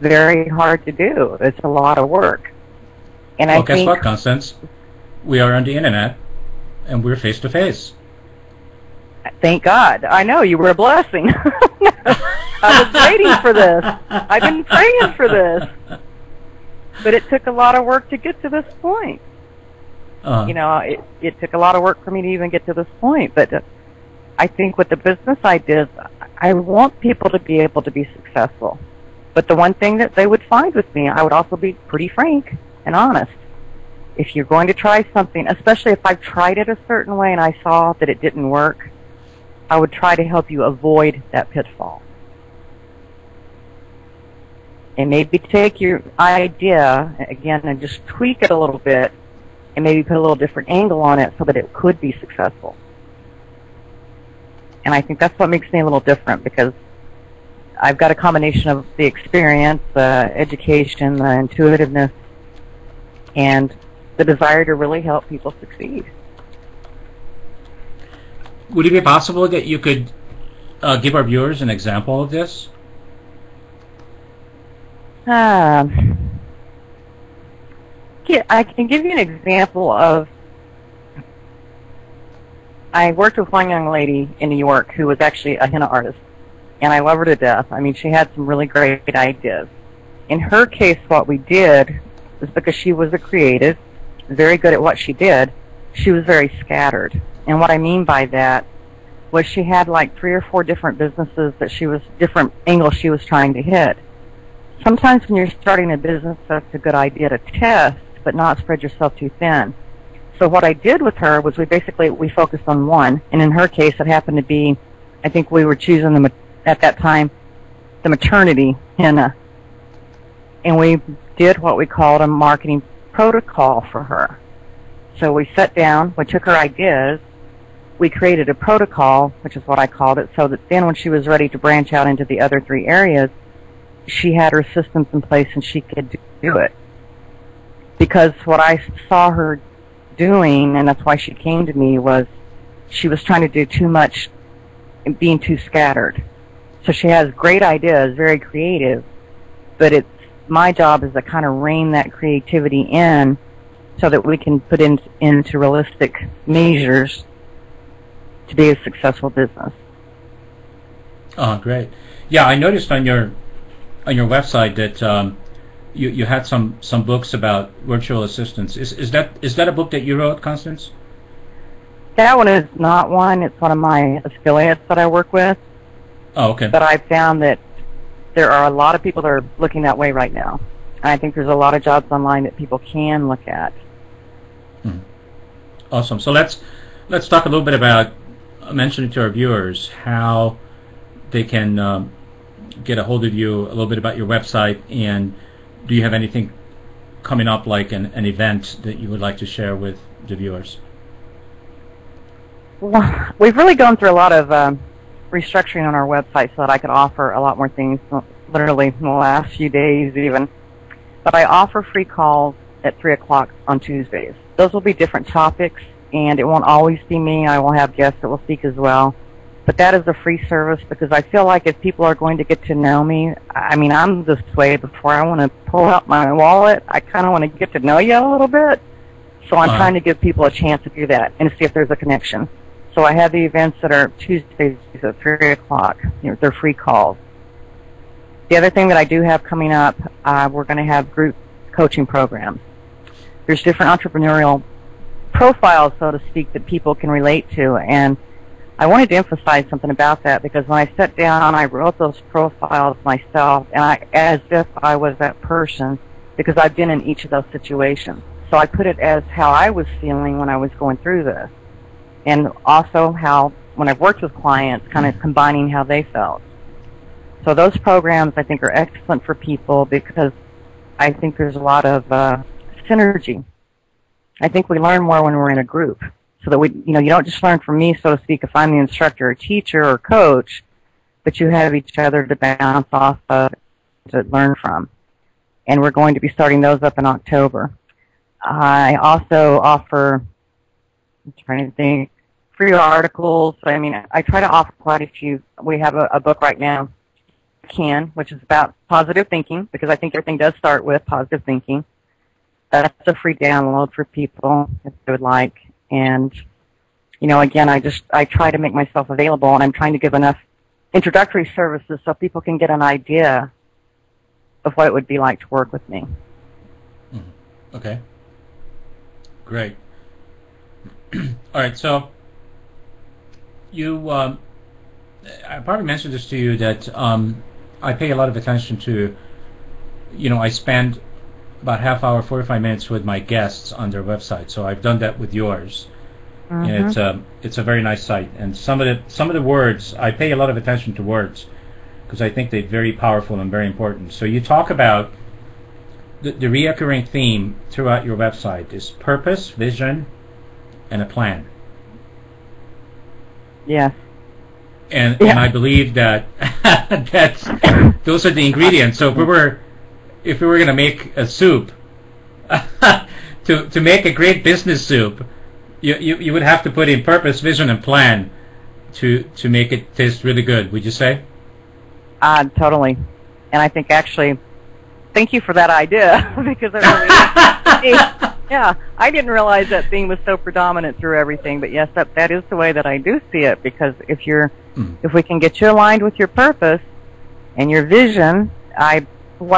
very hard to do. It's a lot of work. And Well, I guess think, what, Constance? We are on the internet, and we're face to face. thank God. I know, you were a blessing. I was waiting for this. I've been praying for this. But it took a lot of work to get to this point. You know, it took a lot of work for me to even get to this point. But I think with the business ideas, I want people to be able to be successful. But the one thing that they would find with me, I would also be pretty frank and honest. If you're going to try something, especially if I've tried it a certain way and I saw that it didn't work, I would try to help you avoid that pitfall. And maybe take your idea, again, and just tweak it a little bit, and maybe put a little different angle on it so that it could be successful. And I think that's what makes me a little different, because I've got a combination of the experience, the education, the intuitiveness, and the desire to really help people succeed. Would it be possible that you could give our viewers an example of this? Yeah, I can give you an example of, I worked with one young lady in New York who was actually a henna artist, and I love her to death. I mean, she had some really great ideas. In her case, what we did was, because she was a creative, very good at what she did, she was very scattered. And what I mean by that was she had like 3 or 4 different businesses that different angles she was trying to hit. Sometimes when you're starting a business, that's a good idea to test, but not spread yourself too thin. So what I did with her was we focused on one, and in her case it happened to be, I think we were choosing at that time, the maternity henna. And we did what we called a marketing protocol for her. So we sat down, we took her ideas, we created a protocol, which is what I called it, so that then when she was ready to branch out into the other 3 areas, she had her systems in place and she could do it. Because what I saw her doing, and that's why she came to me, was she was trying to do too much and being too scattered. So she has great ideas, very creative, but it's my job is to kind of rein that creativity in so that we can put into realistic measures to be a successful business. Oh, great. Yeah, I noticed on your website that you had some books about virtual assistants. Is that a book that you wrote, Constance? That one is not one. It's one of my affiliates that I work with. Oh, okay. But I've found that there are a lot of people that are looking that way right now. And I think there's a lot of jobs online that people can look at. Mm-hmm. Awesome. So let's talk a little bit about mentioning to our viewers how they can get a hold of you, a little bit about your website, and do you have anything coming up, like an event that you would like to share with the viewers? Well, we've really gone through a lot of restructuring on our website so that I could offer a lot more things, literally in the last few days even. But I offer free calls at 3 o'clock on Tuesdays. Those will be different topics, and it won't always be me. I will have guests that will speak as well. But that is a free service because I feel like if people are going to get to know me, I mean, I'm this way before I want to pull out my wallet. I kind of want to get to know you a little bit. So I'm trying to give people a chance to do that and to see if there's a connection. So I have the events that are Tuesdays at 3 o'clock. You know, they're free calls. The other thing that I do have coming up, we're going to have group coaching programs. There's different entrepreneurial profiles, so to speak, that people can relate to, and I wanted to emphasize something about that because when I sat down, I wrote those profiles myself, and as if I was that person, because I've been in each of those situations. So I put it as how I was feeling when I was going through this, and also how, when I've worked with clients, kind of combining how they felt. So those programs, I think, are excellent for people because I think there's a lot of synergy. I think we learn more when we're in a group. So that you don't just learn from me, so to speak, if I'm the instructor or teacher or coach, but you have each other to bounce off of, to learn from. And we're going to be starting those up in October. I also offer, I'm trying to think, free articles. I mean, I try to offer quite a few. We have a book right now can, which is about positive thinking, because I think everything does start with positive thinking. That's a free download for people if they would like. And, again, I try to make myself available, and I'm trying to give enough introductory services so people can get an idea of what it would be like to work with me. Mm-hmm. Okay. Great. All right, so I probably mentioned this to you that I pay a lot of attention to, I spend about half hour, 45 minutes with my guests on their website. So I've done that with yours. Mm-hmm. And it's a very nice site. And some of the words, I pay a lot of attention to words because I think they're very powerful and very important. So you talk about the reoccurring theme throughout your website is purpose, vision, and a plan. Yes. And I believe that those are the ingredients. So if we were going to make a soup, to make a great business soup, you would have to put in purpose, vision, and plan to make it taste really good. Would you say? Totally. And I think actually, thank you for that idea because it really is. Yeah, I didn't realize that theme was so predominant through everything, but yes, that is the way that I do see it, because if we can get you aligned with your purpose and your vision, what